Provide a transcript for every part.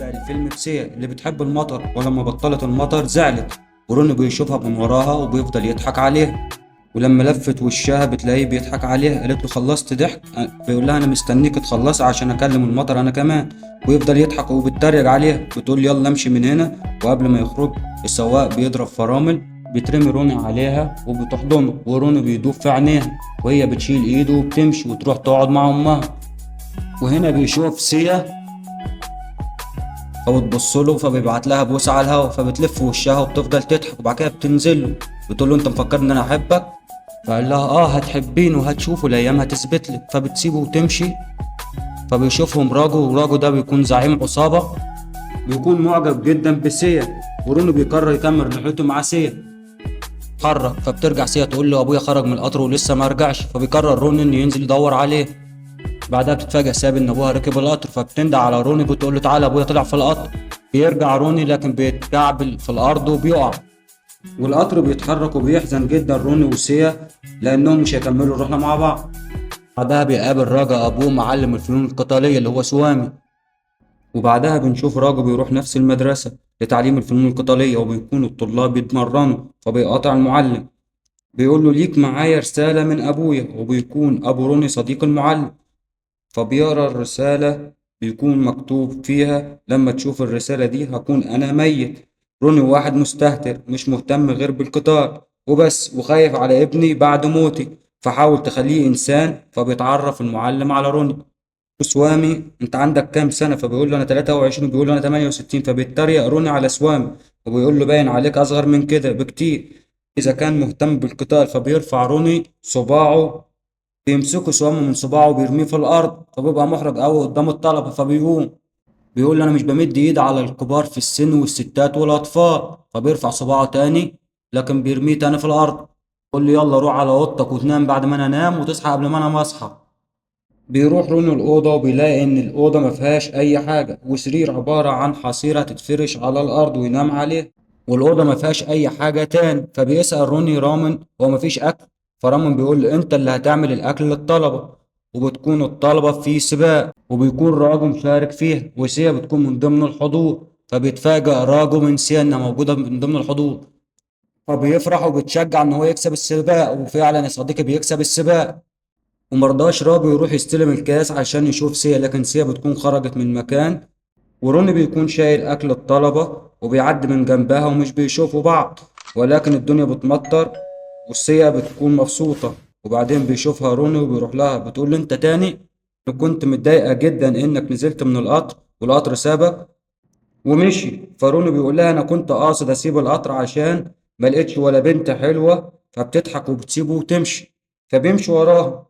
بيبدأ الفيلم بسيا اللي بتحب المطر، ولما بطلت المطر زعلت، وروني بيشوفها من وراها وبيفضل يضحك عليها. ولما لفت وشها بتلاقيه بيضحك عليها، قالت له خلصت ضحك؟ بيقول لها انا مستنيك تخلصي عشان اكلم المطر انا كمان. ويفضل يضحك وبيتريق عليها، بتقول يلا امشي من هنا. وقبل ما يخرج السواق بيضرب فرامل، بترمي روني عليها وبتحضنه، وروني بيدوب في عينيها، وهي بتشيل ايده وبتمشي وتروح تقعد مع امها. وهنا بيشوف سيا فبتبص له، فبيبعت لها بوسه على الهوا، فبتلف وشها وبتفضل تضحك، وبعد كده بتنزل له بتقول له انت مفكر ان انا احبك؟ فقال لها اه هتحبيني وهتشوفوا الايام هتثبت لك. فبتسيبه وتمشي. فبيشوفهم راجو، وراجو ده بيكون زعيم عصابه، بيكون معجب جدا بسيا، ورونو بيقرر يكمل رحلته مع سيا. اتحرك، فبترجع سيا تقول له ابويا خرج من القطر ولسه ما رجعش، فبيقرر رونو انه ينزل يدور عليه. بعدها بتتفاجئ ساب ان ابوها ركب القطر، فبتندع على روني بتقول له تعالى ابويا طلع في القطر. بيرجع روني لكن بيتكعبل في الارض وبيقع، والقطر بيتحرك وبيحزن جدا روني وسيا لانهم مش هيكملوا الرحله مع بعض. بعدها بيقابل راجا ابوه معلم الفنون القتاليه اللي هو سوامي. وبعدها بنشوف راجا بيروح نفس المدرسه لتعليم الفنون القتاليه، وبيكون الطلاب بيتمرنوا، فبيقاطع المعلم بيقول له ليك معايا رساله من ابويا، وبيكون ابو روني صديق المعلم. فبيقرا الرسالة، بيكون مكتوب فيها لما تشوف الرسالة دي هكون أنا ميت. روني واحد مستهتر مش مهتم غير بالقتال وبس، وخايف على ابني بعد موتي، فحاول تخليه إنسان. فبيتعرف المعلم على روني. سوامي انت عندك كام سنة؟ فبيقول له انا 23، بيقول له انا 68. فبيتريق روني على سوامي، وبيقول له باين عليك اصغر من كده بكتير. اذا كان مهتم بالقتال، فبيرفع روني صباعه، بيمسكوا سوامه من صباعه وبيرميه في الارض، فبيبقى محرج قوي قدام الطلبه. فبيقوم بيقول له انا مش بمد ايد على الكبار في السن والستات والاطفال. فبيرفع صباعه تاني لكن بيرميه تاني في الارض. يقول له يلا روح على اوضتك وتنام بعد ما انا انام وتصحى قبل ما انا ما اصحى. بيروح رونو الأوضة وبيلاقي إن الأوضة مفيهاش أي حاجة، وسرير عبارة عن حصيرة تتفرش على الأرض وينام عليه، والأوضة مفيهاش أي حاجة تاني. فبيسأل روني رامن هو مفيش أكل؟ فرامن بيقول له أنت اللي هتعمل الأكل للطلبة. وبتكون الطلبة في سباق، وبيكون راجو مشارك فيها، وسيا بتكون من ضمن الحضور. فبيتفاجأ راجو من سيا إنها موجودة من ضمن الحضور، فبيفرح وبتشجع إن هو يكسب السباق، وفعلا يا صديقي بيكسب السباق. ومرضاش رابو يروح يستلم الكاس عشان يشوف سيا، لكن سيا بتكون خرجت من المكان. وروني بيكون شايل أكل الطلبة وبيعدي من جنبها ومش بيشوفوا بعض، ولكن الدنيا بتمطر وسيا بتكون مبسوطة. وبعدين بيشوفها روني وبيروح لها بتقول له انت تاني؟ أنا كنت متضايقة جدا انك نزلت من القطر والقطر سابك ومشي. فروني بيقول لها انا كنت قاصد اسيب القطر عشان ما لقيتش ولا بنت حلوة. فبتضحك وبتسيبه وتمشي، فبيمشي وراها.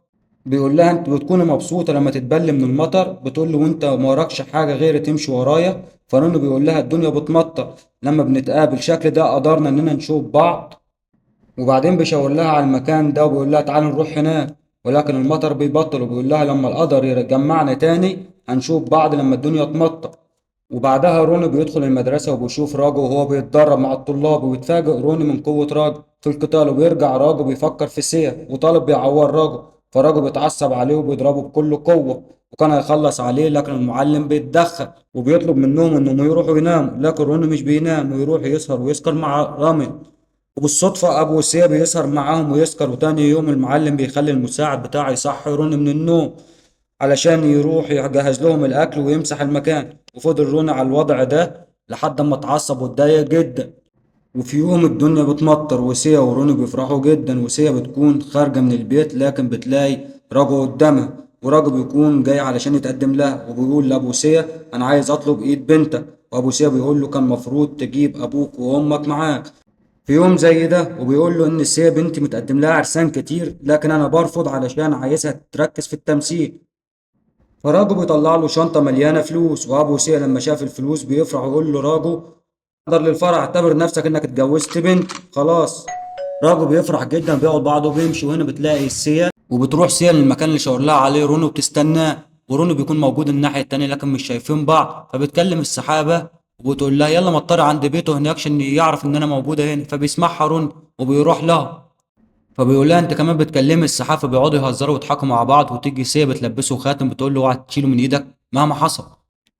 بيقول لها انت بتكوني مبسوطة لما تتبل من المطر؟ بتقول له وانت ما وراكش حاجة غير تمشي ورايا؟ فروني بيقول لها الدنيا بتمطر، لما بنتقابل شكل ده قدرنا اننا نشوف بعض. وبعدين بيشاور لها على المكان ده وبيقول لها تعالى نروح هناك، ولكن المطر بيبطل، وبيقول لها لما القدر يجمعنا تاني هنشوف بعض لما الدنيا تمطر. وبعدها روني بيدخل المدرسة وبيشوف راجو وهو بيتدرب مع الطلاب، وبيتفاجئ روني من قوة راجو في القتال. وبيرجع راجو بيفكر في سيا، وطالب بيعور راجو، فراجو بيتعصب عليه وبيضربه بكل قوة، وكان هيخلص عليه لكن المعلم بيتدخل وبيطلب منهم انهم يروحوا يناموا. لكن روني مش بينام ويروح يسهر ويسكر مع رامي. وبالصدفة أبو وسيا بيسهر معاهم ويسكر، وتاني يوم المعلم بيخلي المساعد بتاعه يصحي روني من النوم علشان يروح يجهز لهم الأكل ويمسح المكان. وفضل روني على الوضع ده لحد ما اتعصب واتضايق جدا. وفي يوم الدنيا بتمطر وسيا وروني بيفرحوا جدا، وسيا بتكون خارجة من البيت لكن بتلاقي راجو قدامها، وراجو بيكون جاي علشان يتقدم لها، وبيقول لأبو سيا أنا عايز أطلب إيد بنتك. وأبو سيا بيقول له كان مفروض تجيب أبوك وأمك معاك في يوم زي ده، وبيقول له إن سيا بنتي متقدم لها عرسان كتير لكن أنا برفض علشان عايزها تركز في التمثيل. فراجو بيطلع له شنطة مليانة فلوس، وأبو سيا لما شاف الفلوس بيفرح ويقول له راجو حضر للفرح، اعتبر نفسك إنك اتجوزت بنت خلاص. راجو بيفرح جدا بياخد بعضه وبيمشي. وهنا بتلاقي سيا، وبتروح سيا للمكان اللي شاور لها عليه رونو وبتستناه، ورونو بيكون موجود الناحية التانية لكن مش شايفين بعض. فبتكلم السحابة وبتقول لها يلا مطر عند بيته هناك عشان يعرف إن أنا موجودة هنا. فبيسمعها رونو وبيروح لها، فبيقول لها انت كمان بتكلمي السحافه. بيقعدوا يهزروا ويضحكوا مع بعض، وتيجي سيا بتلبسه خاتم بتقول له اوعى تشيله من ايدك مهما حصل.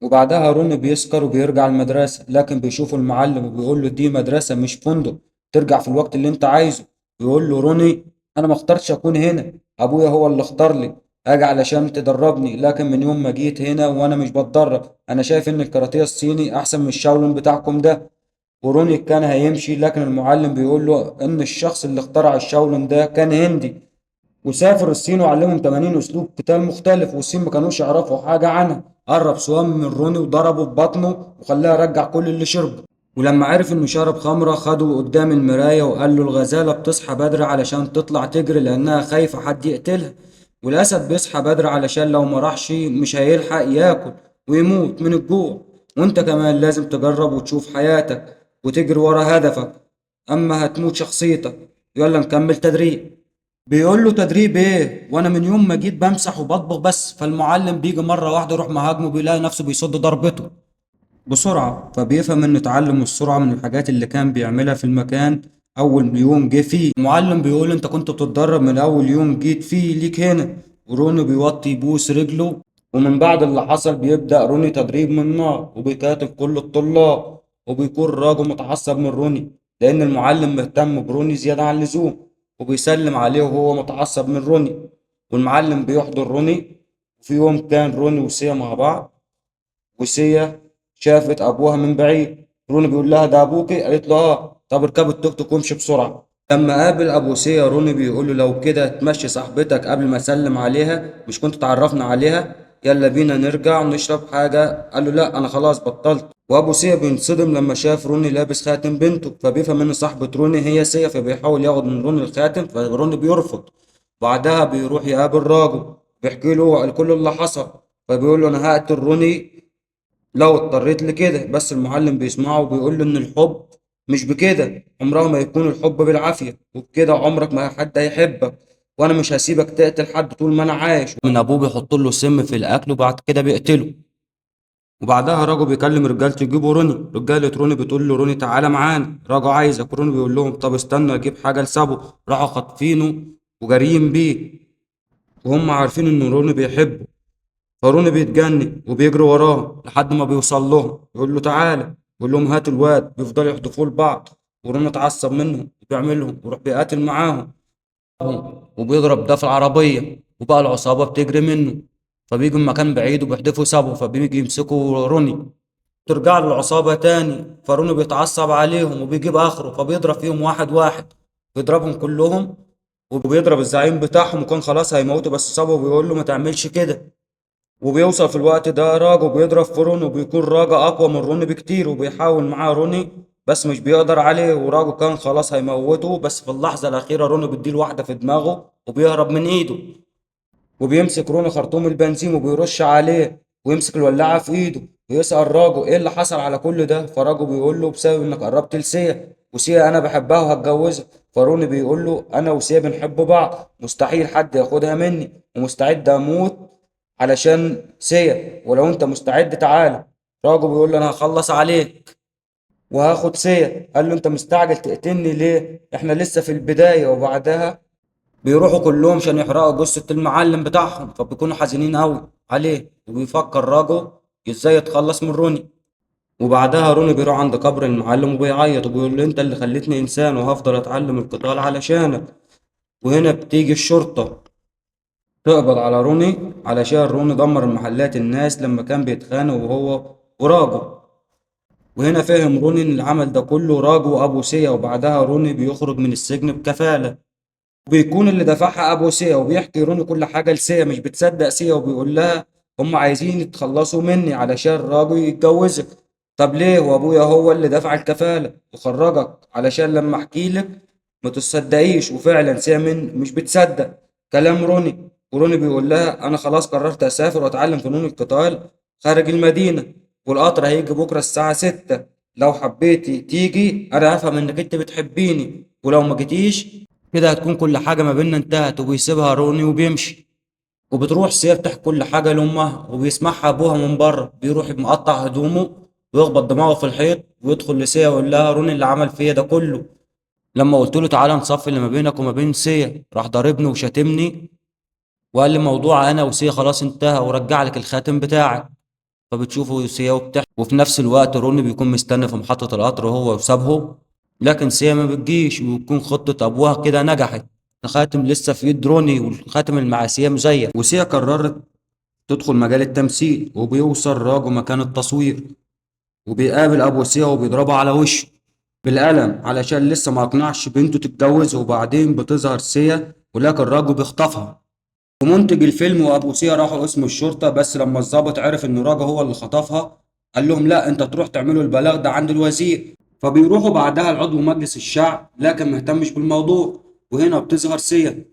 وبعدها روني بيسكر وبيرجع المدرسة، لكن بيشوف المعلم وبيقول له دي مدرسة مش فندق، ترجع في الوقت اللي انت عايزه. بيقول له روني انا ما اخترتش اكون هنا، ابويا هو اللي اختار لي اجي علشان تدربني، لكن من يوم ما جيت هنا وانا مش بتدرب، انا شايف ان الكاراتيه الصيني احسن من الشاولين بتاعكم ده. وروني كان هيمشي، لكن المعلم بيقول له ان الشخص اللي اخترع الشاولين ده كان هندي، وسافر الصين وعلمهم 80 اسلوب قتال مختلف، والصين ما كانوش يعرفوا حاجه عنها. قرب سوام من روني وضربه في بطنه وخلاه يرجع كل اللي شربه. ولما عرف انه شرب خمره خده قدام المرايه وقال له الغزاله بتصحى بدري علشان تطلع تجري لانها خايفه حد يقتلها، والاسد بيصحى بدري علشان لو ما راحش مش هيلحق ياكل ويموت من الجوع. وانت كمان لازم تجرب وتشوف حياتك وتجري ورا هدفك، اما هتموت شخصيتك. يلا نكمل تدريب. بيقول له تدريب ايه وانا من يوم ما جيت بمسح وبطبخ بس. فالمعلم بيجي مره واحده يروح مهاجمه بيلاقي نفسه بيصد ضربته بسرعه، فبيفهم ان تعلم السرعه من الحاجات اللي كان بيعملها في المكان اول يوم جه فيه. المعلم بيقول انت كنت بتتدرب من اول يوم جيت فيه ليك هنا. وروني بيوطي يبوس رجله. ومن بعد اللي حصل بيبدأ روني تدريب من النار وبيكاتب كل الطلاب، وبيكون راجل متعصب من روني لأن المعلم مهتم بروني زيادة عن اللزوم، وبيسلم عليه وهو متعصب من روني. والمعلم بيحضر روني. وفي يوم كان روني وسيا مع بعض، وسيا شافت أبوها من بعيد. روني بيقول لها ده أبوكي؟ قالت له آه. طب اركبي التوك توك وامشي بسرعة. لما قابل أبو سيا روني بيقول له لو كده تمشي صاحبتك قبل ما أسلم عليها، مش كنت تعرفنا عليها؟ يلا بينا نرجع ونشرب حاجة. قال له لا أنا خلاص بطلت. وأبو سيا بينصدم لما شاف روني لابس خاتم بنته، فبيفهم إن صاحبة روني هي سيا، فبيحاول ياخد من روني الخاتم، فروني بيرفض. بعدها بيروح يقابل راجل بيحكي له على كل اللي حصل، فبيقول له أنا هقتل روني لو اضطريت لكده. بس المعلم بيسمعه وبيقول له ان الحب مش بكده، عمرها ما يكون الحب بالعافية، وبكده عمرك ما حد هيحبك، وانا مش هسيبك تقتل حد طول ما انا عايش. من ابوه بيحط له سم في الاكل وبعد كده بيقتله. وبعدها راجو بيكلم رجالته يجيبوا روني. رجالة روني بتقول له روني تعالى معانا، راجو عايزك. روني بيقول لهم طب استنى اجيب حاجة لسابه. راحوا خاطفينه وجاريين بيه، وهم عارفين ان روني بيحبه. هارون بيتجنن وبيجري وراه لحد ما بيوصل لهم، يقول له تعالى، يقول لهم هاتوا الواد. بيفضلوا يحدفوه لبعض، ورون اتعصب منهم وبيعملهم ويروح بيقاتل معاهم وبيضرب ده في العربية، وبقى العصابة بتجري منه. فبيجوا من مكان بعيد وبيحدفوا سابه، فبيجي يمسكوا روني. ترجع له العصابة تاني، فروني بيتعصب عليهم وبيجيب آخره، فبيضرب فيهم واحد واحد، بيضربهم كلهم. وبيضرب الزعيم بتاعهم وكان خلاص هيموته، بس صابه بيقول له ما تعملش كده. وبيوصل في الوقت ده راجو بيضرب في روني، وبيكون راجا أقوى من روني بكتير، وبيحاول معاه روني بس مش بيقدر عليه، وراجو كان خلاص هيموته، بس في اللحظة الأخيرة روني بيديله واحدة في دماغه وبيهرب من إيده. وبيمسك روني خرطوم البنزين وبيرش عليه، ويمسك الولاعة في إيده ويسأل راجو إيه اللي حصل على كل ده. فراجو بيقول له بسبب إنك قربت لسيا، وسيا أنا بحبها وهتجوزها. فروني بيقول له أنا وسيا بنحب بعض، مستحيل حد ياخدها مني، ومستعد أموت علشان سيا، ولو انت مستعد تعالى. راجو بيقول له انا هخلص عليك وهاخد سيا. قال له انت مستعجل تقتلني ليه؟ احنا لسه في البداية. وبعدها بيروحوا كلهم عشان يحرقوا جثة المعلم بتاعهم، فبيكونوا حزينين قوي عليه. وبيفكر راجو ازاي يتخلص من روني. وبعدها روني بيروح عند قبر المعلم وبيعيط وبيقول له انت اللي خليتني انسان وهفضل اتعلم القتال علشانك. وهنا بتيجي الشرطة تقبض على روني علشان روني دمر المحلات الناس لما كان بيتخانق وهو وراجو. وهنا فهم روني ان العمل ده كله راجو وابو سيا. وبعدها روني بيخرج من السجن بكفالة، وبيكون اللي دفعها ابو سيا، وبيحكي روني كل حاجة لسيا. مش بتصدق سيا وبيقول لها هم عايزين يتخلصوا مني علشان راجو يتجوزك. طب ليه وابويا هو اللي دفع الكفالة وخرجك علشان لما احكي لك ما تصدقيش. وفعلا سيا مش بتصدق كلام روني. وروني بيقول لها انا خلاص قررت اسافر واتعلم فنون القتال خارج المدينة، والقطر هيجي بكرة الساعة 6. لو حبيتي تيجي انا هفهم انك انت بتحبيني، ولو ما جيتيش كده هتكون كل حاجة ما بيننا انتهت. وبيسيبها روني وبيمشي. وبتروح سيا بتحكي كل حاجة لأمها، وبيسمعها أبوها من بره بيروح مقطع هدومه ويخبط دماغه في الحيط ويدخل لسيا ويقول لها روني اللي عمل فيا ده كله. لما قلت له تعالى نصفي اللي ما بينك وما بين سيا راح ضاربني وشاتمني، وقال لي موضوع أنا وسيا خلاص انتهى ورجع لك الخاتم بتاعك. فبتشوفه سيا وبتحكي، وفي نفس الوقت روني بيكون مستني في محطة القطر هو وسابهم، لكن سيا ما بتجيش، وبتكون خطة أبوها كده نجحت. الخاتم لسه في إيد روني، والخاتم اللي مع سيا مزيف، وسيا قررت تدخل مجال التمثيل، وبيوصل راجو مكان التصوير، وبيقابل أبو سيا وبيضربه على وشه بالقلم علشان لسه ما أقنعش بنته تتجوزه. وبعدين بتظهر سيا ولكن راجو بيخطفها. ومنتج الفيلم وابو سيا راحوا قسم الشرطه، بس لما الضابط عرف ان راجا هو اللي خطفها قال لهم لا، انت تروح تعملوا البلاغ ده عند الوزير. فبيروحوا بعدها لعضو مجلس الشعب لكن مهتمش بالموضوع. وهنا بتظهر سيا،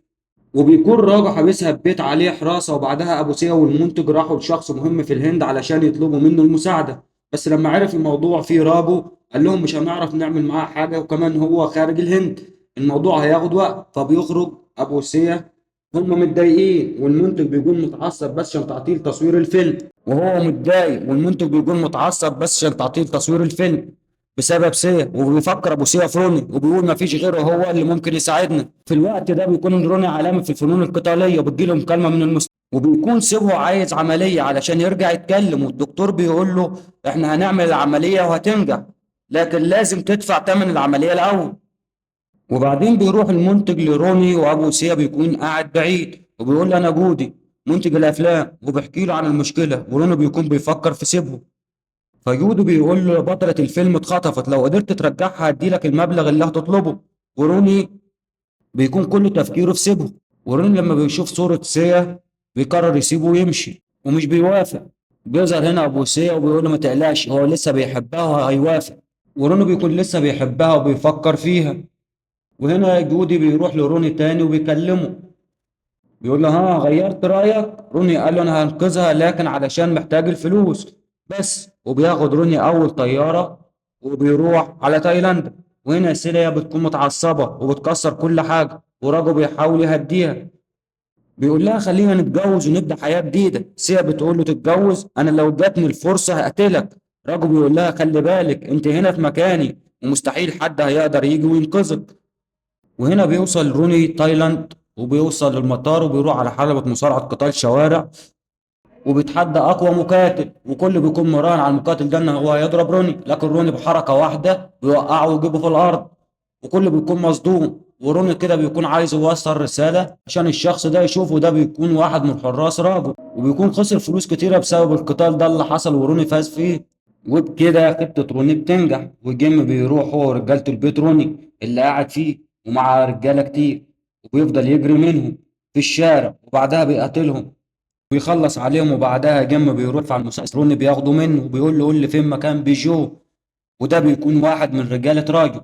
وبيكون راجا حابسها في بيت عليه حراسه. وبعدها ابو سيا والمنتج راحوا لشخص مهم في الهند علشان يطلبوا منه المساعده، بس لما عرف الموضوع فيه راجو قال لهم مش هنعرف نعمل معاه حاجه، وكمان هو خارج الهند، الموضوع هياخد وقت. فبيخرج ابو سيا، هم متضايقين والمنتج بيكون متعصب بس عشان تعطيل تصوير الفيلم، وهو متضايق والمنتج بيكون متعصب بس عشان تعطيل تصوير الفيلم بسبب سيا. وبيفكر ابو سيا في روني وبيقول ما فيش غيره هو اللي ممكن يساعدنا. في الوقت ده بيكون روني علامة في الفنون القتالية، وبتجيله مكالمة من المستشفى، وبيكون سيبه عايز عملية علشان يرجع يتكلم، والدكتور بيقول له احنا هنعمل العملية وهتنجح، لكن لازم تدفع ثمن العملية الأول. وبعدين بيروح المنتج لروني، وابو سيا بيكون قاعد بعيد وبيقول له انا جودي منتج الافلام، وبيحكي له عن المشكله، وروني بيكون بيفكر في سيبه. فجودي بيقول له بطلة الفيلم اتخطفت، لو قدرت ترجعها هديلك المبلغ اللي هتطلبه. وروني بيكون كل تفكيره في سيبه. وروني لما بيشوف صورة سيا بيقرر يسيبه ويمشي ومش بيوافق. بيظهر هنا ابو سيا وبيقول له ما تقلقش، هو لسه بيحبها وهيوافق. وروني بيكون لسه بيحبها وبيفكر فيها. وهنا جودي بيروح لروني تاني وبيكلمه، بيقول له ها غيرت رأيك؟ روني قال له انا هنقذها لكن علشان محتاج الفلوس بس. وبياخد روني اول طيارة وبيروح على تايلاند. وهنا سيليا بتكون متعصبة وبتكسر كل حاجة، وراجو بيحاول يهديها، بيقول لها خلينا نتجوز ونبدأ حياة جديدة. سيا بتقول له تتجوز؟ انا لو جاتني الفرصة هقتلك. راجو بيقول لها خلي بالك انت هنا في مكاني ومستحيل حد هيقدر يجي وينقذك. وهنا بيوصل روني تايلاند وبيوصل للمطار وبيروح على حلبة مصارعة قتال شوارع، وبيتحدى أقوى مقاتل، وكل بيكون مراهن على المقاتل ده إن هو هيضرب روني، لكن روني بحركة واحدة بيوقعه ويجيبه في الأرض، وكل بيكون مصدوم. وروني كده بيكون عايز يوصل رسالة عشان الشخص ده يشوفه، ده بيكون واحد من حراس راجل، وبيكون خسر فلوس كتيرة بسبب القتال ده اللي حصل وروني فاز فيه. وبكده خطة روني بتنجح، وجيم بيروح هو ورجالة البيت روني اللي قاعد فيه ومع رجالة كتير، وبيفضل يجري منهم في الشارع وبعدها بيقتلهم ويخلص عليهم. وبعدها جيم بيروح على المسلسل روني بياخده منه وبيقول له قول لي فين مكان بيجو، وده بيكون واحد من رجالة راجل.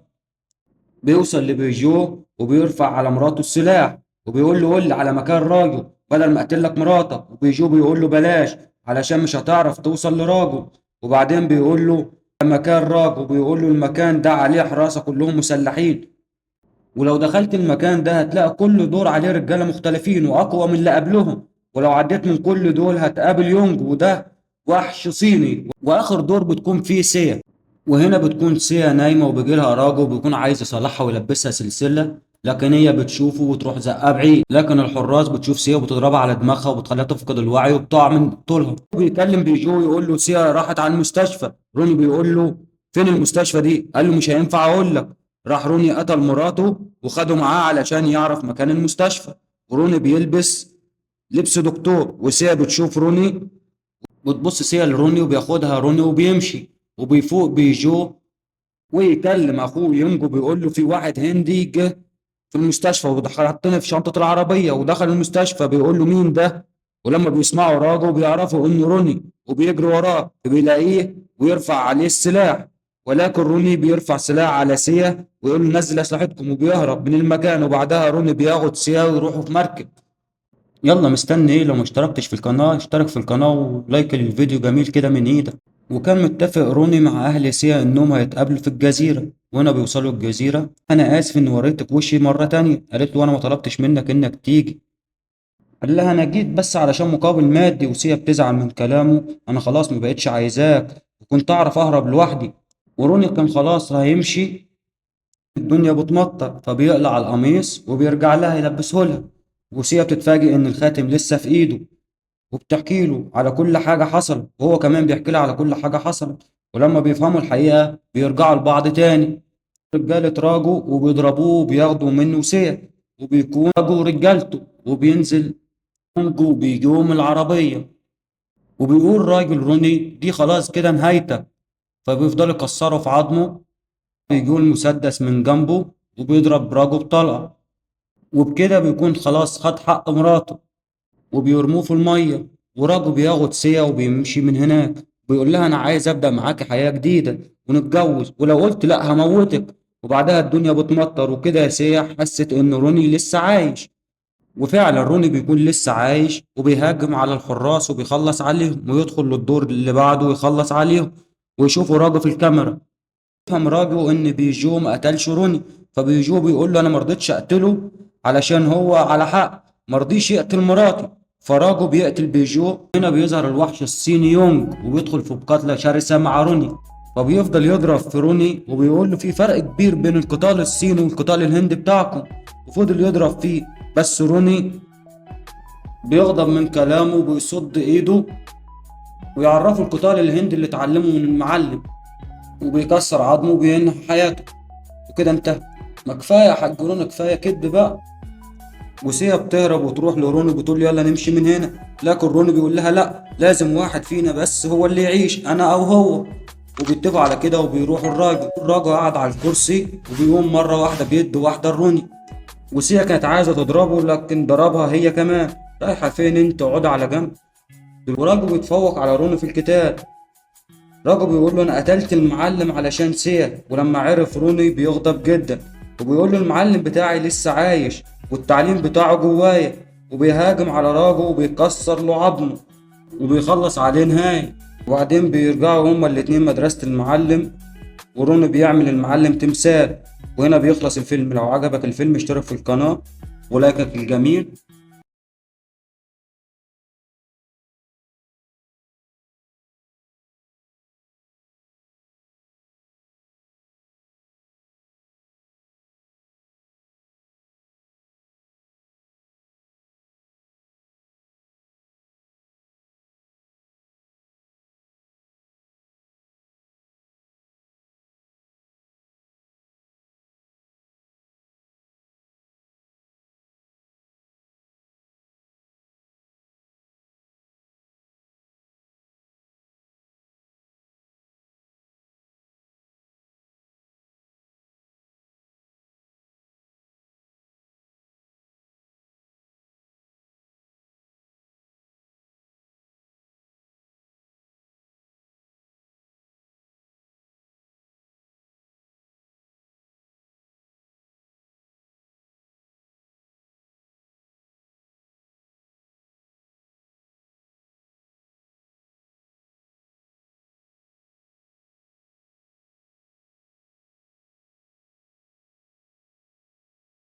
بيوصل لبيجو وبيرفع على مراته السلاح وبيقول له قول لي على مكان راجل بدل ما اقتل لك مراتك. وبيجو بيقول له بلاش علشان مش هتعرف توصل لراجل. وبعدين بيقول له مكان راجل، وبيقول له المكان ده عليه حراسة كلهم مسلحين، ولو دخلت المكان ده هتلاقي كل دور عليه رجالة مختلفين وأقوى من اللي قبلهم، ولو عديت من كل دول هتقابل يونج وده وحش صيني، وآخر دور بتكون فيه سيا. وهنا بتكون سيا نايمة وبيجيلها راجل وبيكون عايز يصلحها ويلبسها سلسلة، لكن هي بتشوفه وتروح زقها بعيد، لكن الحراس بتشوف سيا وبتضربها على دماغها وبتخليها تفقد الوعي وبتقع من طولها. بيكلم بيجو يقول له سيا راحت على المستشفى. روني بيقول له فين المستشفى دي؟ قال له مش هينفع اقول لك. راح روني قتل مراته وخده معاه علشان يعرف مكان المستشفى. وروني بيلبس لبس دكتور، وسيا بتشوف روني، بتبص سيا لروني وبياخدها روني وبيمشي. وبيفوق بيجو ويكلم اخوه يونجو بيقول له في واحد هندي جه في المستشفى وحطني في شنطة العربية ودخل المستشفى. بيقول له مين ده؟ ولما بيسمعوا راجو بيعرفوا انه روني وبيجري وراه بيلاقيه ويرفع عليه السلاح، ولكن روني بيرفع سلاح على سيا ويقول له نزل اسلحتكم وبيهرب من المكان. وبعدها روني بياخد سيا ويروحوا في مركب. يلا مستني ايه؟ لو ما اشتركتش في القناة اشترك في القناة ولايك للفيديو جميل كده من ايدك. وكان متفق روني مع اهل سيا انهم هيتقابلوا في الجزيرة. وانا بيوصلوا الجزيرة انا اسف اني وريتك وشي مرة تانية. قالت له انا ما طلبتش منك انك تيجي. قال لها انا جيت بس علشان مقابل مادي. وسيا بتزعل من كلامه، انا خلاص ما بقتش عايزاك وكنت اعرف اهرب لوحدي. وروني كان خلاص هيمشي، الدنيا بتمطر فبيقلع القميص وبيرجع لها يلبسه لها. وسيا بتتفاجئ ان الخاتم لسه في ايده، وبتحكي له على كل حاجة حصلت، وهو كمان بيحكي لها على كل حاجة حصلت. ولما بيفهموا الحقيقة بيرجعوا لبعض تاني. رجالة راجو وبيضربوه وبياخدوا منه سيف، وبيكون راجو رجالته، وبينزل رونجو بيجوم العربية، وبيقول راجل روني دي خلاص كده نهايتك. فبيفضل يكسره في عظمه. بيجوا المسدس من جنبه وبيضرب راجو بطلقة، وبكده بيكون خلاص خد حق مراته، وبيرموه في المية. وراجو بياخد سيا وبيمشي من هناك. بيقول لها أنا عايز أبدأ معاكي حياة جديدة ونتجوز، ولو قلت لأ هموتك. وبعدها الدنيا بتمطر وكده. يا سيا حست إن روني لسه عايش، وفعلا روني بيكون لسه عايش، وبيهاجم على الحراس وبيخلص عليهم، ويدخل للدور اللي بعده ويخلص عليهم. ويشوفوا راجو في الكاميرا. يفهم راجو ان بيجو ما قتلش روني. فبيجو بيقول له انا مرضتش اقتله علشان هو على حق، مرضيش يقتل مراتي. فراجو بيقتل بيجو. هنا بيظهر الوحش الصيني يونج، وبيدخل في مقاتلة شرسة مع روني. فبيفضل يضرب في روني، وبيقول له في فرق كبير بين القتال الصيني والقتال الهندي بتاعكم. وفضل يضرب فيه، بس روني بيغضب من كلامه وبيصد ايده، ويعرفه القتال الهندي اللي اتعلمه من المعلم، وبيكسر عظمه وبينهي حياته. وكده انتهى. ما كفايه يا حاج روني، كفايه كدب بقى. وسيا بتهرب وتروح لروني، بتقول له يلا نمشي من هنا. لكن روني بيقول لها لا، لازم واحد فينا بس هو اللي يعيش، انا او هو. وبيتفقوا على كده وبيروحوا. الراجل قاعد على الكرسي، وبيقوم مره واحده بيد واحده لروني. وسيا كانت عايزه تضربه لكن ضربها هي كمان. رايحه فين انت، اقعدي على جنب. الراجل بيتفوق على روني في القتال. راجو بيقول له انا قتلت المعلم علشان سيا. ولما عرف روني بيغضب جدا، وبيقول له المعلم بتاعي لسه عايش والتعليم بتاعه جوايا. وبيهاجم على راجو وبيكسر له عظمه وبيخلص عليه نهاية. وبعدين بيرجعوا هما الاتنين مدرسة المعلم، وروني بيعمل المعلم تمثال. وهنا بيخلص الفيلم. لو عجبك الفيلم اشترك في القناة ولايكك الجميل.